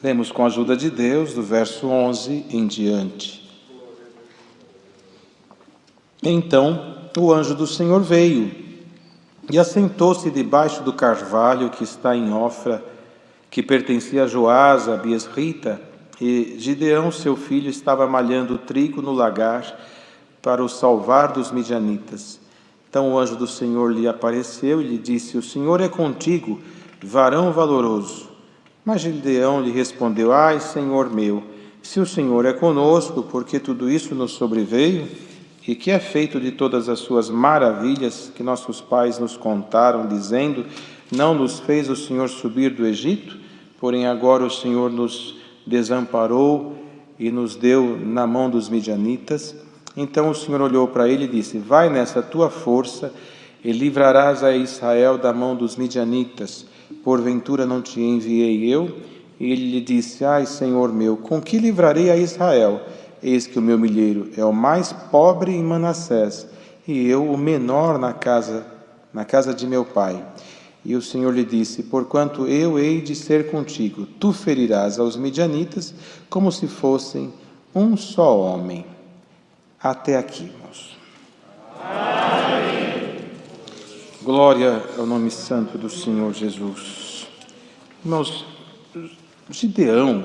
Lemos com a ajuda de Deus, do verso 11 em diante. Então o anjo do Senhor veio e assentou-se debaixo do carvalho que está em Ofra, que pertencia a Joás, a Biesrita, e Gideão, seu filho, estava malhando trigo no lagar para o salvar dos midianitas. Então o anjo do Senhor lhe apareceu e lhe disse: O Senhor é contigo, varão valoroso. Mas Gideão lhe respondeu: Ai, Senhor meu, se o Senhor é conosco, por que tudo isso nos sobreveio? E que é feito de todas as suas maravilhas que nossos pais nos contaram, dizendo: Não nos fez o Senhor subir do Egito? Porém agora o Senhor nos desamparou e nos deu na mão dos midianitas. Então o Senhor olhou para ele e disse: Vai nessa tua força e livrarás a Israel da mão dos midianitas. Porventura não te enviei eu? E ele lhe disse: Ai, Senhor meu, com que livrarei a Israel? Eis que o meu milheiro é o mais pobre em Manassés, e eu o menor na casa de meu pai. E o Senhor lhe disse: Porquanto eu hei de ser contigo, tu ferirás aos midianitas como se fossem um só homem. Até aqui, irmãos. Amém. Glória ao nome santo do Senhor Jesus. Irmãos, Gideão,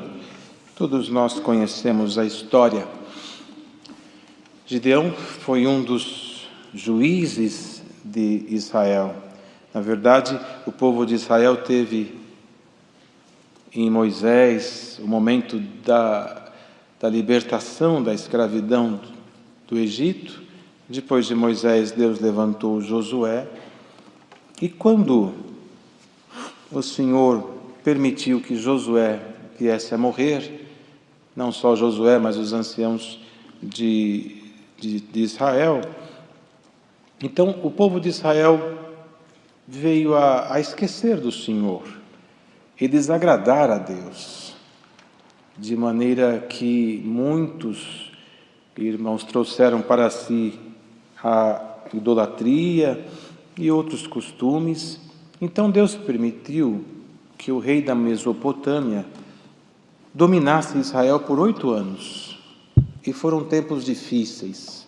todos nós conhecemos a história. Gideão foi um dos juízes de Israel. Na verdade, o povo de Israel teve em Moisés o momento da libertação da escravidão do Egito. Depois de Moisés, Deus levantou Josué. E quando o Senhor permitiu que Josué viesse a morrer, não só Josué, mas os anciãos de Israel, então o povo de Israel veio a esquecer do Senhor e desagradar a Deus, de maneira que muitos irmãos trouxeram para si a idolatria e outros costumes. Então Deus permitiu que o rei da Mesopotâmia dominasse Israel por 8 anos. E foram tempos difíceis,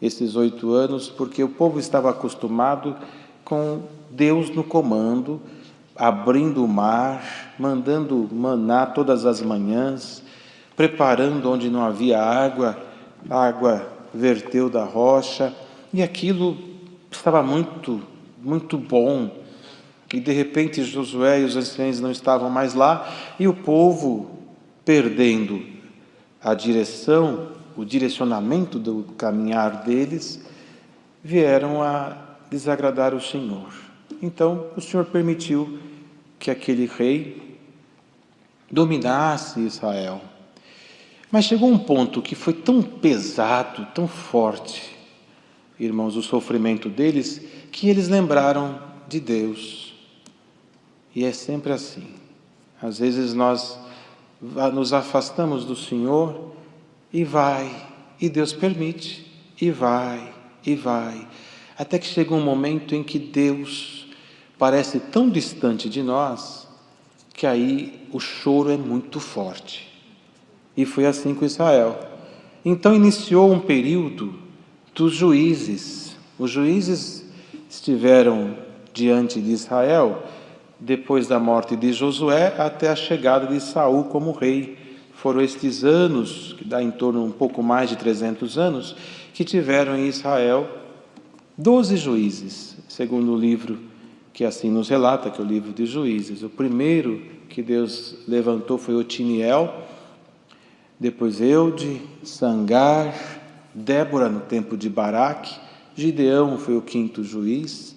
esses 8 anos, porque o povo estava acostumado com Deus no comando, abrindo o mar, mandando maná todas as manhãs, preparando onde não havia água, a água verteu da rocha, e aquilo estava muito, muito bom. E de repente Josué e os anciãos não estavam mais lá, e o povo, perdendo a direção, o direcionamento do caminhar deles, vieram a desagradar o Senhor. Então o Senhor permitiu que aquele rei dominasse Israel. Mas chegou um ponto que foi tão pesado, tão forte, irmãos, o sofrimento deles, que eles lembraram de Deus. E é sempre assim. Às vezes nós nos afastamos do Senhor e Deus permite, e vai, até que chega um momento em que Deus parece tão distante de nós, que aí o choro é muito forte. E foi assim com Israel. Então iniciou um período dos juízes. Os juízes estiveram diante de Israel depois da morte de Josué até a chegada de Saul como rei. Foram estes anos, que dá em torno um pouco mais de 300 anos, que tiveram em Israel 12 juízes, segundo o livro que assim nos relata, que é o livro de Juízes. O primeiro que Deus levantou foi Otiniel, depois Eude, Sangar, Débora no tempo de Baraque, Gideão foi o 5º juiz,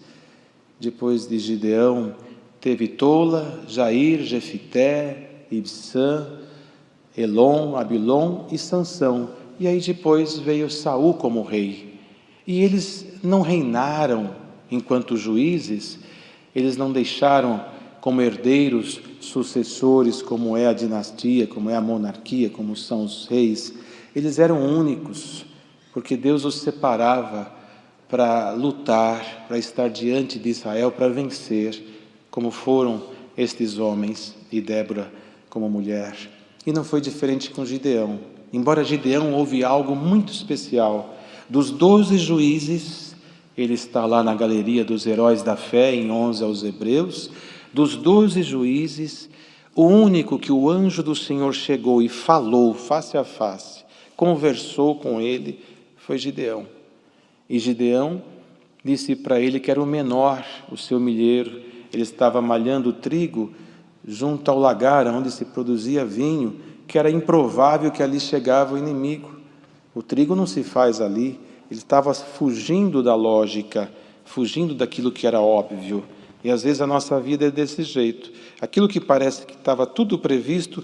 depois de Gideão teve Tola, Jair, Jefité, Ibsã, Elon, Abilon e Sansão. E aí depois veio Saul como rei. E eles não reinaram enquanto juízes, eles não deixaram como herdeiros sucessores, como é a dinastia, como é a monarquia, como são os reis. Eles eram únicos, porque Deus os separava para lutar, para estar diante de Israel, para vencer, como foram estes homens e Débora como mulher. E não foi diferente com Gideão. Embora Gideão houve algo muito especial. Dos 12 juízes, ele está lá na galeria dos heróis da fé, em 11 aos Hebreus. Dos 12 juízes, o único que o anjo do Senhor chegou e falou face a face, conversou com ele, foi Gideão. E Gideão disse para ele que era o menor, o seu milheiro. Ele estava malhando trigo junto ao lagar, onde se produzia vinho, que era improvável que ali chegava o inimigo. O trigo não se faz ali. Ele estava fugindo da lógica, fugindo daquilo que era óbvio. E às vezes a nossa vida é desse jeito. Aquilo que parece que estava tudo previsto,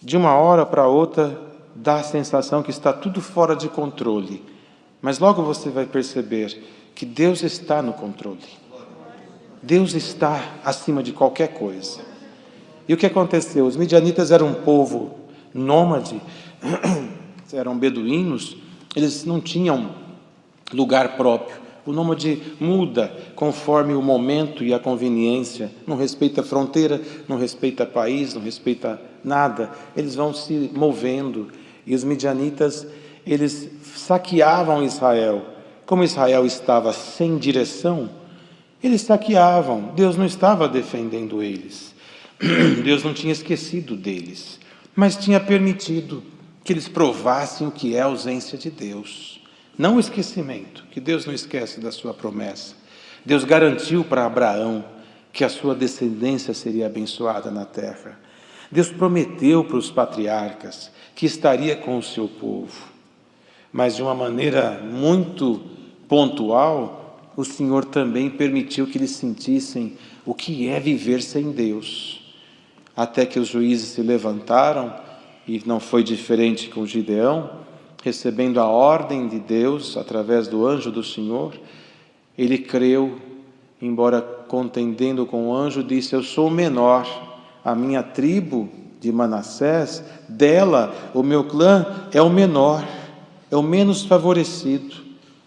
de uma hora para outra, dá a sensação que está tudo fora de controle. Mas logo você vai perceber que Deus está no controle. Deus está acima de qualquer coisa. E o que aconteceu? Os midianitas eram um povo nômade, eram beduínos, eles não tinham lugar próprio. O nômade muda conforme o momento e a conveniência, não respeita fronteira, não respeita país, não respeita nada. Eles vão se movendo. E os midianitas, eles saqueavam Israel. Como Israel estava sem direção, eles saqueavam. Deus não estava defendendo eles. Deus não tinha esquecido deles, mas tinha permitido que eles provassem o que é a ausência de Deus. Não o esquecimento, que Deus não esquece da sua promessa. Deus garantiu para Abraão que a sua descendência seria abençoada na terra. Deus prometeu para os patriarcas que estaria com o seu povo. Mas de uma maneira muito pontual, o Senhor também permitiu que eles sentissem o que é viver sem Deus. Até que os juízes se levantaram, e não foi diferente com Gideão, recebendo a ordem de Deus através do anjo do Senhor, ele creu, embora contendendo com o anjo, disse: eu sou o menor, a minha tribo de Manassés, dela, o meu clã é o menor, é o menos favorecido,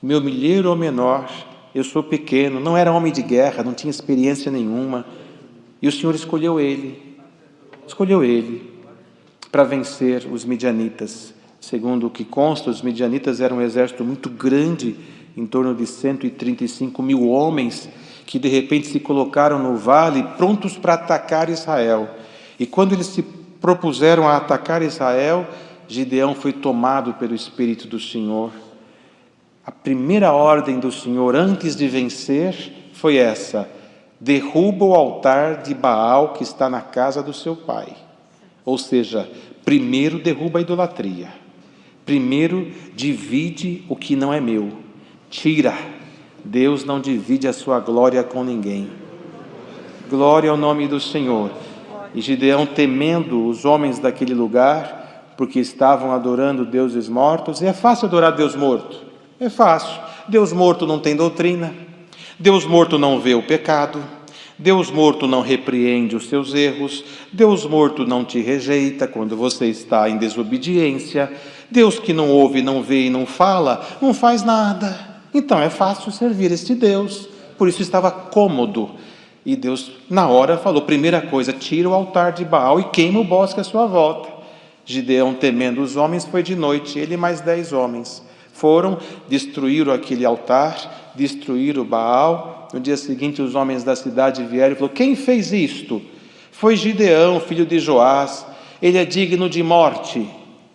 meu milheiro é o menor, eu sou pequeno, não era homem de guerra, não tinha experiência nenhuma, e o Senhor escolheu ele para vencer os midianitas. Segundo o que consta, os midianitas eram um exército muito grande, em torno de 135 mil homens, que de repente se colocaram no vale, prontos para atacar Israel. E quando eles se propuseram a atacar Israel, Gideão foi tomado pelo Espírito do Senhor. A primeira ordem do Senhor, antes de vencer, foi essa: derruba o altar de Baal que está na casa do seu pai. Ou seja, primeiro derruba a idolatria. Primeiro divide o que não é meu. Tira. Deus não divide a sua glória com ninguém. Glória ao nome do Senhor. E Gideão, temendo os homens daquele lugar, porque estavam adorando deuses mortos. E é fácil adorar Deus morto. É fácil. Deus morto não tem doutrina. Deus morto não vê o pecado. Deus morto não repreende os seus erros. Deus morto não te rejeita quando você está em desobediência. Deus que não ouve, não vê e não fala, não faz nada. Então é fácil servir este Deus. Por isso estava cômodo. E Deus, na hora, falou: primeira coisa, tira o altar de Baal e queima o bosque à sua volta. Gideão, temendo os homens, foi de noite, ele e mais 10 homens. Foram, destruíram aquele altar, destruíram o Baal. No dia seguinte, os homens da cidade vieram e falaram: quem fez isto? Foi Gideão, filho de Joás, ele é digno de morte.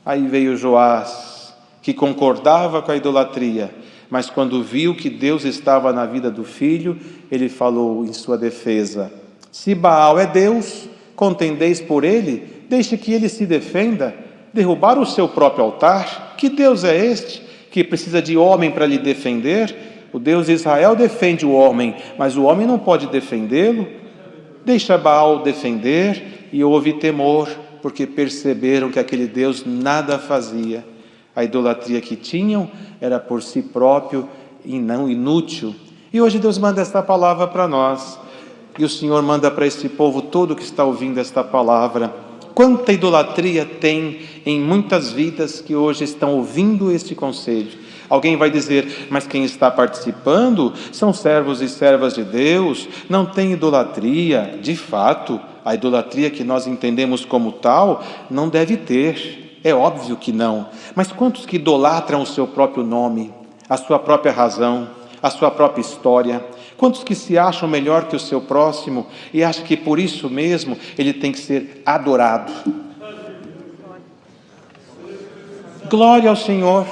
Aí veio Joás, que concordava com a idolatria, mas quando viu que Deus estava na vida do filho, ele falou em sua defesa: se Baal é Deus, contendeis por ele, deixe que ele se defenda. Derrubar o seu próprio altar? Que Deus é este, que precisa de homem para lhe defender? O Deus de Israel defende o homem, mas o homem não pode defendê-lo. Deixa Baal defender. E houve temor, porque perceberam que aquele Deus nada fazia. A idolatria que tinham era por si próprio e não inútil. E hoje Deus manda esta palavra para nós. E o Senhor manda para esse povo todo que está ouvindo esta palavra. Quanta idolatria tem em muitas vidas que hoje estão ouvindo este conselho. Alguém vai dizer: mas quem está participando são servos e servas de Deus, não tem idolatria. De fato, a idolatria que nós entendemos como tal não deve ter, é óbvio que não. Mas quantos que idolatram o seu próprio nome, a sua própria razão, a sua própria história? Quantos que se acham melhor que o seu próximo e acham que por isso mesmo ele tem que ser adorado? Glória ao Senhor.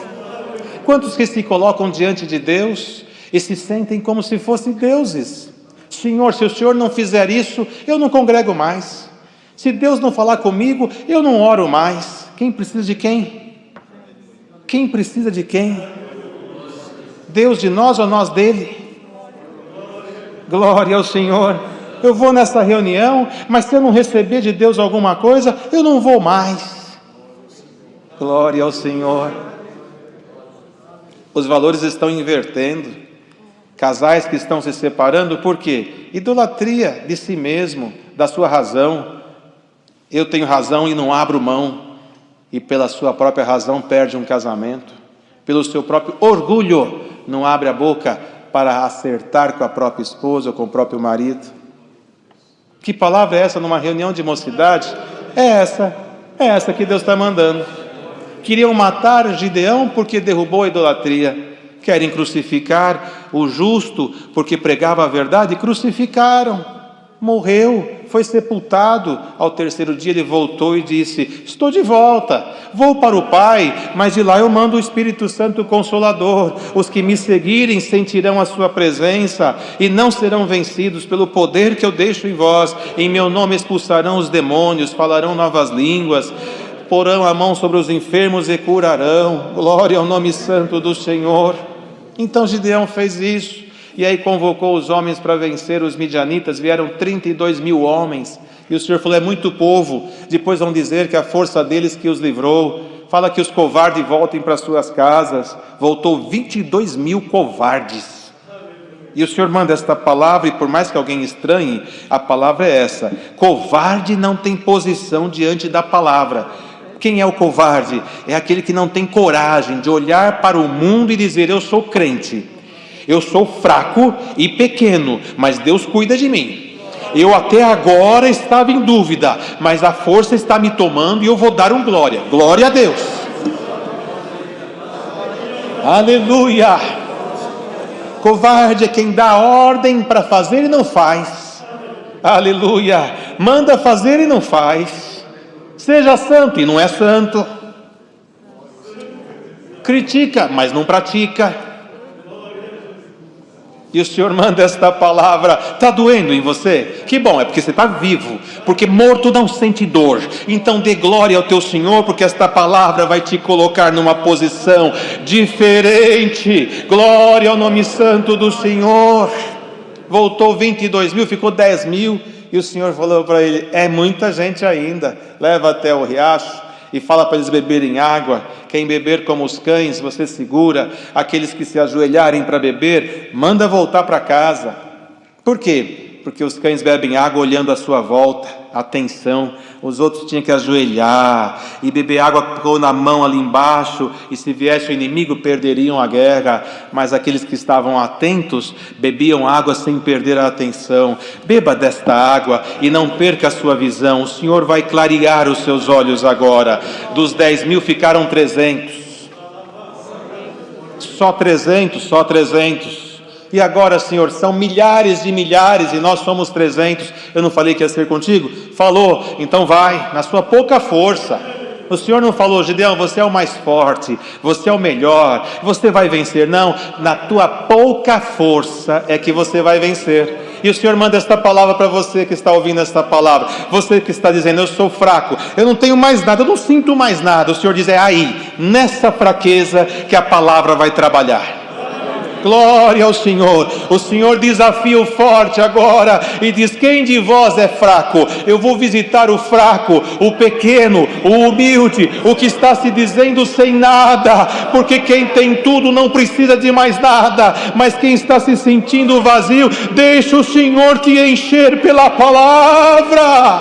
Quantos que se colocam diante de Deus e se sentem como se fossem deuses? Senhor, se o Senhor não fizer isso, eu não congrego mais. Se Deus não falar comigo, eu não oro mais. Quem precisa de quem? Quem precisa de quem? Deus de nós ou nós dele? Glória ao Senhor. Eu vou nessa reunião, mas se eu não receber de Deus alguma coisa, eu não vou mais. Glória ao Senhor. Os valores estão invertendo. Casais que estão se separando, por quê? Idolatria de si mesmo, da sua razão. Eu tenho razão e não abro mão. E pela sua própria razão perde um casamento. Pelo seu próprio orgulho não abre a boca para acertar com a própria esposa ou com o próprio marido. Que palavra é essa numa reunião de mocidade? É essa que Deus está mandando. Queriam matar Gideão porque derrubou a idolatria. Querem crucificar o justo porque pregava a verdade. Crucificaram. Morreu, foi sepultado. Ao terceiro dia ele voltou e disse: estou de volta, vou para o Pai, mas de lá eu mando o Espírito Santo Consolador. Os que me seguirem sentirão a sua presença e não serão vencidos pelo poder que eu deixo em vós. Em meu nome expulsarão os demônios, falarão novas línguas, porão a mão sobre os enfermos e curarão. Glória ao nome santo do Senhor. Então Gideão fez isso. E aí convocou os homens para vencer os midianitas. Vieram 32 mil homens. E o Senhor falou: é muito povo. Depois vão dizer que a força deles que os livrou. Fala que os covardes voltem para suas casas. Voltou 22 mil covardes. E o Senhor manda esta palavra, e por mais que alguém estranhe, a palavra é essa: covarde não tem posição diante da palavra. Quem é o covarde? É aquele que não tem coragem de olhar para o mundo e dizer: eu sou crente. Eu sou fraco e pequeno, mas Deus cuida de mim. Eu até agora estava em dúvida, mas a força está me tomando e eu vou dar um glória. Glória a Deus. Aleluia. Covarde é quem dá ordem para fazer e não faz. Aleluia. Manda fazer e não faz. Seja santo e não é santo. Critica, mas não pratica. E o Senhor manda esta palavra. Está doendo em você? Que bom, é porque você está vivo. Porque morto não sente dor. Então dê glória ao teu Senhor, porque esta palavra vai te colocar numa posição diferente. Glória ao nome santo do Senhor. Voltou 22 mil, ficou 10 mil. E o Senhor falou para ele: é muita gente ainda. Leva até o riacho e fala para eles beberem água. Quem beber como os cães, você segura. Aqueles que se ajoelharem para beber, manda voltar para casa. Por quê? Porque os cães bebem água olhando à sua volta. Atenção, os outros tinham que ajoelhar e beber água com na mão ali embaixo, e se viesse o inimigo perderiam a guerra. Mas aqueles que estavam atentos bebiam água sem perder a atenção. Beba desta água e não perca a sua visão. O Senhor vai clarear os seus olhos agora. Dos 10 mil ficaram 300. Só 300. E agora, Senhor, são milhares de milhares e nós somos 300. Eu não falei que ia ser contigo? Falou, então vai, na sua pouca força. O Senhor não falou: Gideão, você é o mais forte, você é o melhor, você vai vencer. Não, na tua pouca força é que você vai vencer. E o Senhor manda esta palavra para você que está ouvindo esta palavra. Você que está dizendo: eu sou fraco, eu não tenho mais nada, eu não sinto mais nada. O Senhor diz: é aí, nessa fraqueza que a palavra vai trabalhar. Glória ao Senhor. O Senhor desafia o forte agora e diz: quem de vós é fraco? Eu vou visitar o fraco, o pequeno, o humilde, o que está se dizendo sem nada, porque quem tem tudo não precisa de mais nada. Mas quem está se sentindo vazio, deixa o Senhor te encher pela palavra.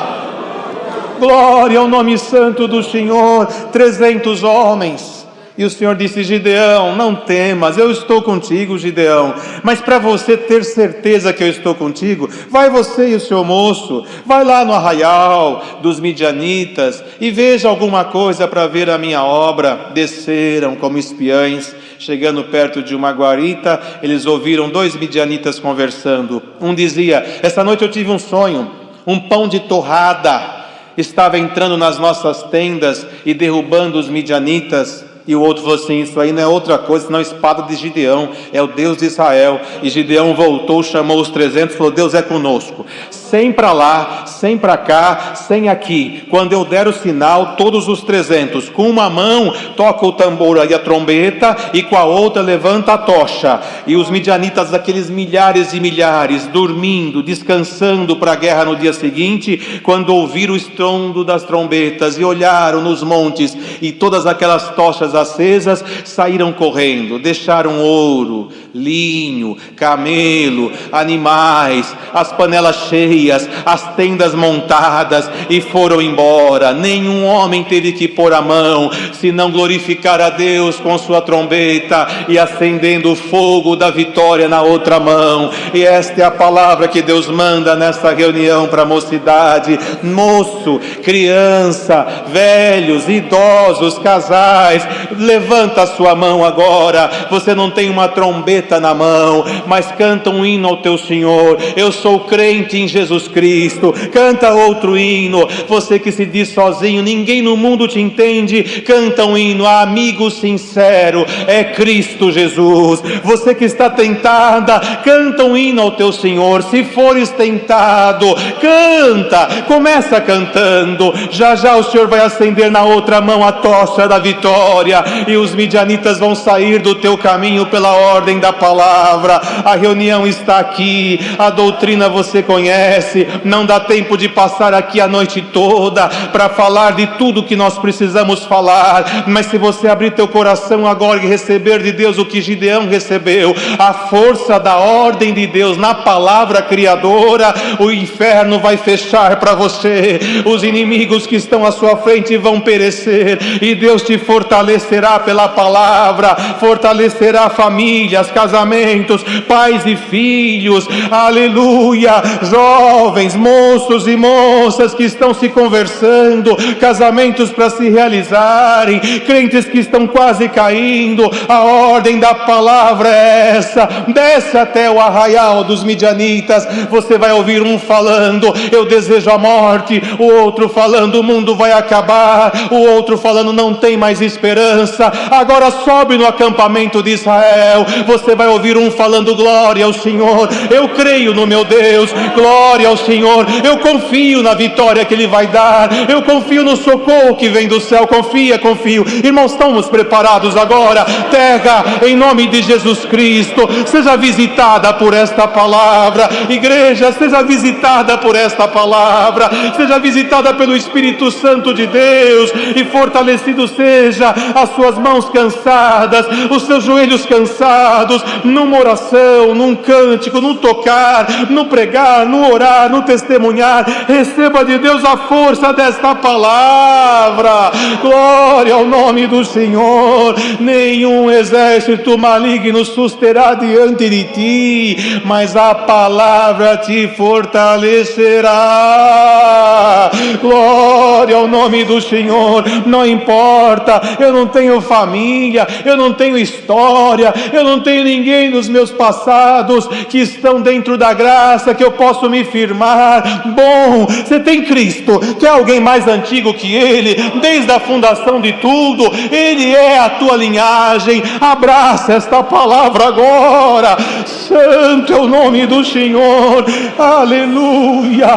Glória ao nome santo do Senhor. 300 homens. E o Senhor disse: Gideão, não temas, eu estou contigo, Gideão. Mas para você ter certeza que eu estou contigo, vai você e o seu moço, vai lá no arraial dos midianitas e veja alguma coisa para ver a minha obra. Desceram como espiães. Chegando perto de uma guarita, eles ouviram 2 midianitas conversando. Um dizia: essa noite eu tive um sonho, um pão de torrada estava entrando nas nossas tendas e derrubando os midianitas. E o outro falou assim: isso aí não é outra coisa senão a espada de Gideão, é o Deus de Israel. E Gideão voltou, chamou os 300 e falou: Deus é conosco, 100 para lá, 100 para cá, 100 aqui. Quando eu der o sinal, todos os 300, com uma mão toca o tambor e a trombeta, e com a outra levanta a tocha. E os midianitas, aqueles milhares e milhares, dormindo, descansando para a guerra no dia seguinte, quando ouviram o estrondo das trombetas e olharam nos montes e todas aquelas tochas acesas, saíram correndo, deixaram ouro, linho, camelo, animais, as panelas cheias, as tendas montadas, e foram embora. Nenhum homem teve que pôr a mão, senão glorificar a Deus com sua trombeta e acendendo o fogo da vitória na outra mão. E esta é a palavra que Deus manda nessa reunião para a mocidade: moço, criança, velhos, idosos, casais, levanta a sua mão agora. Você não tem uma trombeta na mão, mas canta um hino ao teu Senhor. Eu sou crente em Jesus Cristo. Canta outro hino. Você que se diz sozinho, ninguém no mundo te entende, canta um hino: amigo sincero é Cristo Jesus. Você que está tentada, canta um hino ao teu Senhor. Se fores tentado, canta, começa cantando. Já já o Senhor vai acender na outra mão a tocha da vitória, e os midianitas vão sair do teu caminho pela ordem da palavra. A reunião está aqui, a doutrina você conhece, não dá tempo de passar aqui a noite toda para falar de tudo que nós precisamos falar, mas se você abrir teu coração agora e receber de Deus o que Gideão recebeu, a força da ordem de Deus na palavra criadora, o inferno vai fechar para você, os inimigos que estão à sua frente vão perecer, e Deus te fortalecerá pela palavra, fortalecerá famílias, casamentos, pais e filhos, aleluia, jovens, moços e moças que estão se conversando, casamentos para se realizarem, crentes que estão quase caindo. A ordem da palavra é essa: desce até o arraial dos midianitas. Você vai ouvir um falando: eu desejo a morte, o outro falando: o mundo vai acabar, o outro falando: não tem mais esperança. Agora sobe no acampamento de Israel. Você vai ouvir um falando: glória ao Senhor, eu creio no meu Deus, glória ao Senhor, eu confio na vitória que Ele vai dar, eu confio no socorro que vem do céu. Confio. Irmãos, estamos preparados agora? Terra, em nome de Jesus Cristo, seja visitada por esta palavra. Igreja, seja visitada por esta palavra, seja visitada pelo Espírito Santo de Deus, e fortalecido seja as suas mãos cansadas, os seus joelhos cansados, numa oração, num cântico, num tocar, no pregar, no orar, no testemunhar. Receba de Deus a força desta palavra. Glória ao nome do Senhor. Nenhum exército maligno susterá diante de ti, mas a palavra te fortalecerá. Glória ao nome do Senhor. Não importa, eu não tenho família, eu não tenho história, eu não tenho ninguém nos meus passados que estão dentro da graça que eu posso me firmar. Bom, você tem Cristo, que é alguém mais antigo que Ele, desde a fundação de tudo. Ele é a tua linhagem. Abraça esta palavra agora. Santo é o nome do Senhor. Aleluia.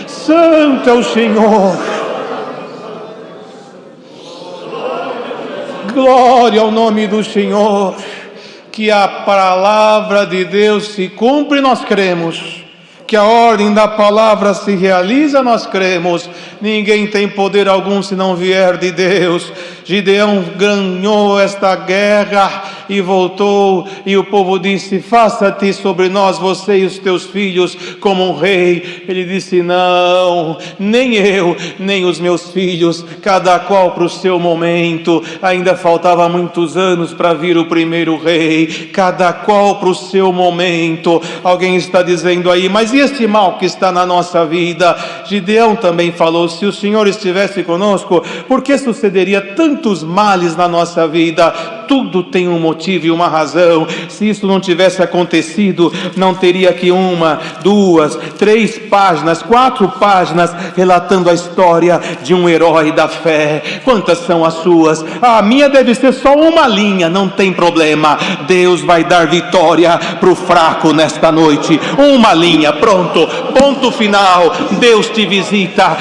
Santo é o Senhor. Glória ao nome do Senhor. Que a palavra de Deus se cumpre, nós cremos. Que a ordem da palavra se realiza, nós cremos. Ninguém tem poder algum se não vier de Deus. Gideão ganhou esta guerra e voltou, e o povo disse: faça-te sobre nós, você e os teus filhos, como um rei. Ele disse: não, nem eu, nem os meus filhos, cada qual para o seu momento. Ainda faltava muitos anos para vir o primeiro rei, cada qual para o seu momento. Alguém está dizendo aí: mas e este mal que está na nossa vida? Gideão também falou: se o Senhor estivesse conosco, por que sucederia tantos males na nossa vida? Tudo tem um motivo e uma razão. Se isso não tivesse acontecido, não teria aqui 1, 2, 3 páginas, 4 páginas relatando a história de um herói da fé. Quantas são as suas? A minha deve ser só uma linha, não tem problema. Deus vai dar vitória para o fraco nesta noite. Uma linha, pronto, ponto final. Deus te visita.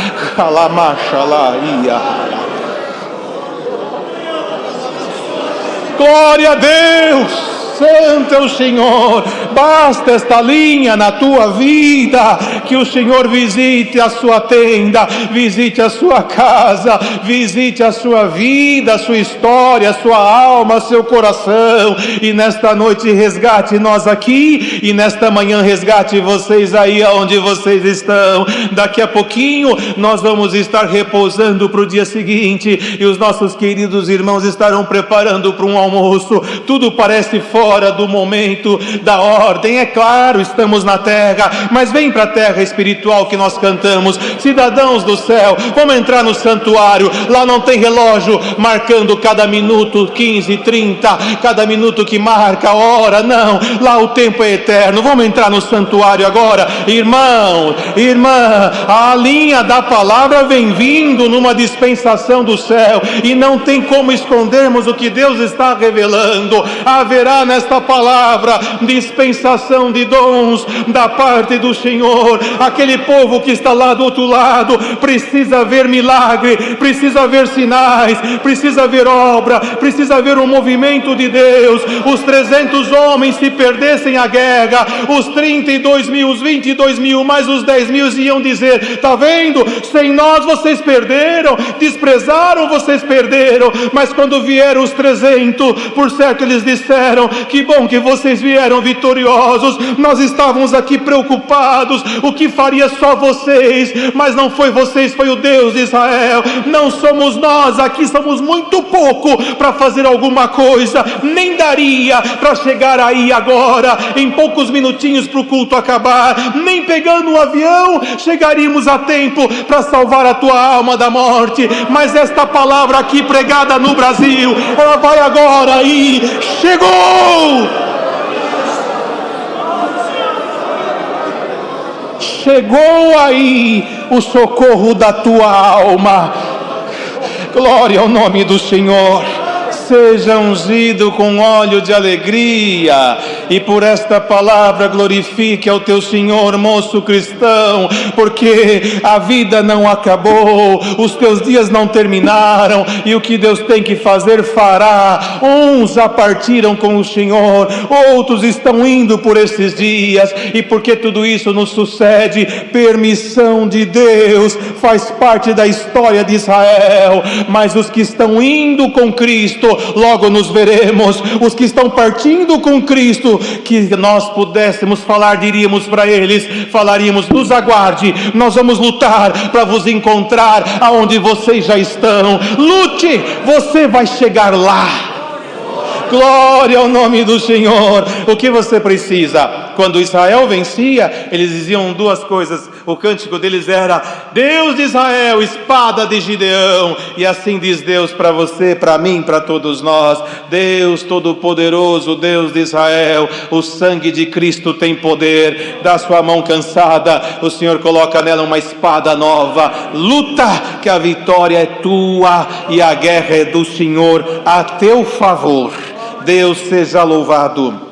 Glória a Deus! Santo é o Senhor. Basta esta linha na tua vida, que o Senhor visite a sua tenda, visite a sua casa, visite a sua vida, a sua história, a sua alma, seu coração, e nesta noite resgate nós aqui, e nesta manhã resgate vocês aí onde vocês estão. Daqui a pouquinho nós vamos estar repousando para o dia seguinte, e os nossos queridos irmãos estarão preparando para um almoço. Tudo parece fora do momento, da ordem. É claro, estamos na terra, mas vem para a terra espiritual que nós cantamos: cidadãos do céu, vamos entrar no santuário. Lá não tem relógio marcando cada minuto, 15, 30, cada minuto que marca a hora, não. Lá o tempo é eterno. Vamos entrar no santuário agora, irmão, irmã. A linha da palavra vem vindo numa dispensação do céu, e não tem como escondermos o que Deus está revelando. Haverá nesta palavra dispensação de dons da parte do Senhor. Aquele povo que está lá do outro lado precisa ver milagre, precisa ver sinais, precisa ver obra, precisa ver um movimento de Deus. Os 300 homens se perdessem a guerra, os 32 mil, os 22 mil, mais os 10 mil iam dizer: está vendo, sem nós vocês perderam, desprezaram, vocês perderam. Mas quando vieram os 300, por certo eles disseram: que bom que vocês vieram vitoriosos. Nós estávamos aqui preocupados, o que faria só vocês, mas não foi vocês, foi o Deus de Israel. Não somos nós, aqui somos muito pouco para fazer alguma coisa, nem daria para chegar aí agora, em poucos minutinhos para o culto acabar, nem pegando um avião chegaríamos a tempo para salvar a tua alma da morte. Mas esta palavra aqui pregada no Brasil, ela vai agora aí. Chegou! Chegou aí o socorro da tua alma. Glória ao nome do Senhor. Seja ungido com óleo de alegria, e por esta palavra glorifique ao teu Senhor, moço cristão, porque a vida não acabou, os teus dias não terminaram, e o que Deus tem que fazer, fará. Uns já partiram com o Senhor, outros estão indo por esses dias, e porque tudo isso nos sucede, permissão de Deus, faz parte da história de Israel. Mas os que estão indo com Cristo, logo nos veremos. Os que estão partindo com Cristo, que nós pudéssemos falar, diríamos para eles, falaríamos: nos aguarde, nós vamos lutar para vos encontrar aonde vocês já estão. Lute, você vai chegar lá. Glória ao nome do Senhor. O que você precisa? Quando Israel vencia, eles diziam 2 coisas. O cântico deles era: Deus de Israel, espada de Gideão. E assim diz Deus para você, para mim, para todos nós: Deus Todo-Poderoso, Deus de Israel, o sangue de Cristo tem poder. Da sua mão cansada, o Senhor coloca nela uma espada nova. Luta, que a vitória é tua e a guerra é do Senhor a teu favor. Deus seja louvado.